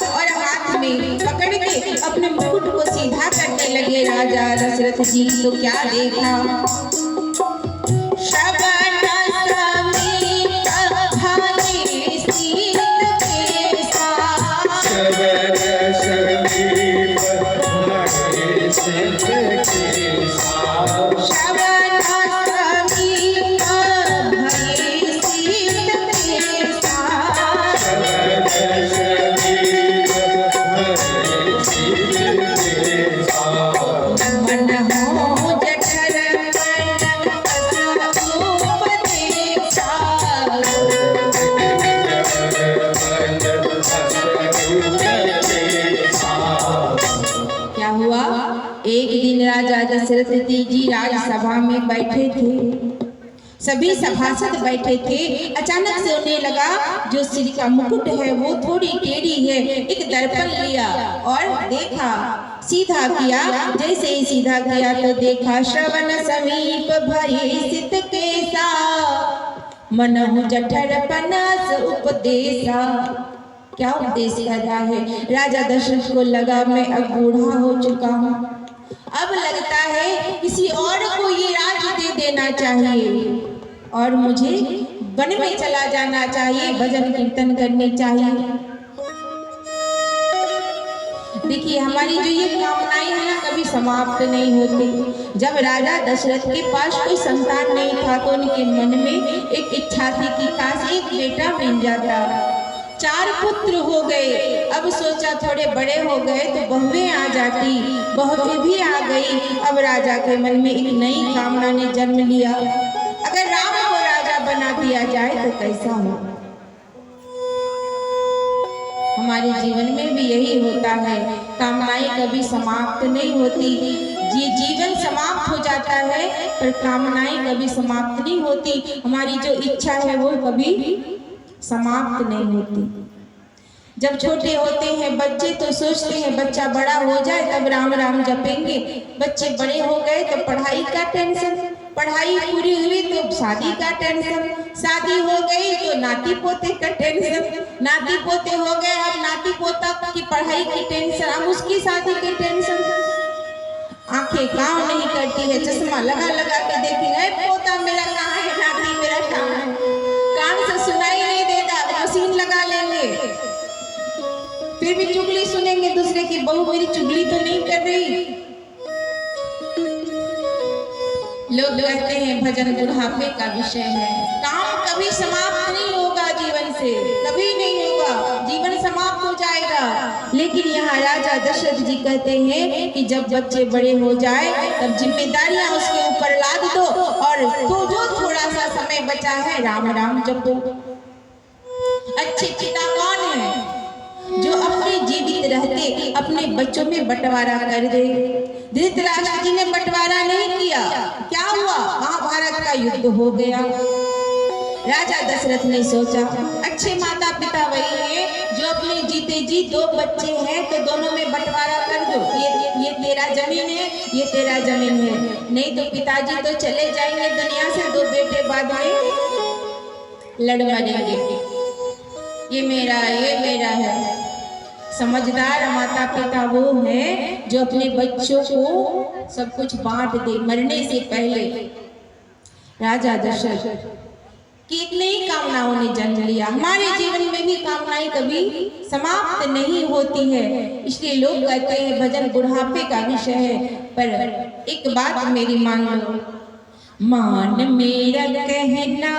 और हाथ में पकड़ के अपने मुकुट को सीधा करने लगे राजा दशरथ जी। तो क्या देखा, एक दिन राजा दशरथ जी राजसभा में बैठे थे, सभी सभासद बैठे थे। अचानक से उन्हें लगा जो श्री का मुकुट है वो थोड़ी टेढ़ी है। एक दर्पण लिया और देखा, सीधा किया। जैसे ही सीधा किया तो देखा, श्रवण समीप भये सित केसा, मनहु जठर पनस उपदेशा। क्या उपदेश कर रहा है? राजा दशरथ को लगा मैं अब बूढ़ा हो चुका हूँ, अब लगता है किसी और को ये राज दे देना चाहिए और मुझे वन में चला जाना चाहिए, भजन कीर्तन करने चाहिए। देखिए हमारी जो ये कामनाएं हैं ना कभी समाप्त नहीं होती। जब राजा दशरथ के पास कोई संतान नहीं था तो उनके मन में एक इच्छा थी कि काश एक बेटा मिल जाता। 4 पुत्र हो गए। अब सोचा थोड़े बड़े हो गए तो बहुएं आ जाती, बहुएं भी आ गई। अब राजा के मन में एक नई कामना ने जन्म लिया, अगर राम को राजा बना दिया जाए तो कैसा हो। हमारे जीवन में भी यही होता है, कामनाएं कभी समाप्त नहीं होती। ये जीवन समाप्त हो जाता है पर कामनाएं कभी समाप्त नहीं होती। हमारी जो इच्छा है वो कभी समाप्त नहीं होती। जब छोटे होते हैं बच्चे तो सोचते हैं बच्चा बड़ा हो जाए तब राम राम जपेंगे। बच्चे बड़े हो गए तो पढ़ाई का टेंशन, पढ़ाई पूरी हुई तो शादी का टेंशन, शादी हो गई तो नाती पोते का टेंशन, नाती पोते हो गए अब नाती पोता की पढ़ाई की टेंशन, अब उसकी शादी की टेंशन। आंखें काम नहीं करती है, चश्मा लगा लगा के देखेंगे पोता मेरा कहाँ है, नाती मेरा कहाँ है। कान से सुनाई नहीं देता, मशीन लगा लेंगे, फिर भी चुगली सुनेंगे दूसरे की, बहू मेरी चुगली तो नहीं कर रही। लोग कहते हैं भजन बुढ़ापे का विषय है। काम कभी समाप्त नहीं होगा जीवन से, कभी नहीं होगा, जीवन समाप्त हो जाएगा। लेकिन यहाँ राजा दशरथ जी कहते हैं कि जब बच्चे बड़े हो जाए तब जिम्मेदारियां उसके ऊपर लाद दो और तो जो थोड़ा सा समय बचा है राम राम जपो। अच्छे पिता कौन है जो अपने जीवित रहते अपने बच्चों में बंटवारा कर दे। धृतराष्ट्र जी ने बंटवारा नहीं किया, क्या हुआ? महाभारत का युद्ध हो गया। राजा दशरथ ने सोचा अच्छे माता पिता वही हैं जो अपने जीते जी 2 बच्चे हैं तो दोनों में बंटवारा कर दो। ये तेरा जमीन है, ये तेरा जमीन है, नहीं तो पिताजी तो चले जाएंगे दुनिया से, 2 बेटे बाद में लड़ मरेंगे, ये मेरा है। समझदार माता पिता वो हैं जो अपने बच्चों को सब कुछ बांट दे मरने से पहले। राजा दशरथ की एक नई कामनाओं ने जन्म लिया। हमारे जीवन में भी कामनाएं कभी समाप्त नहीं होती है, इसलिए लोग कहते हैं भजन बुढ़ापे का विषय है। पर एक बात मेरी मान लो, मान मेरा कहना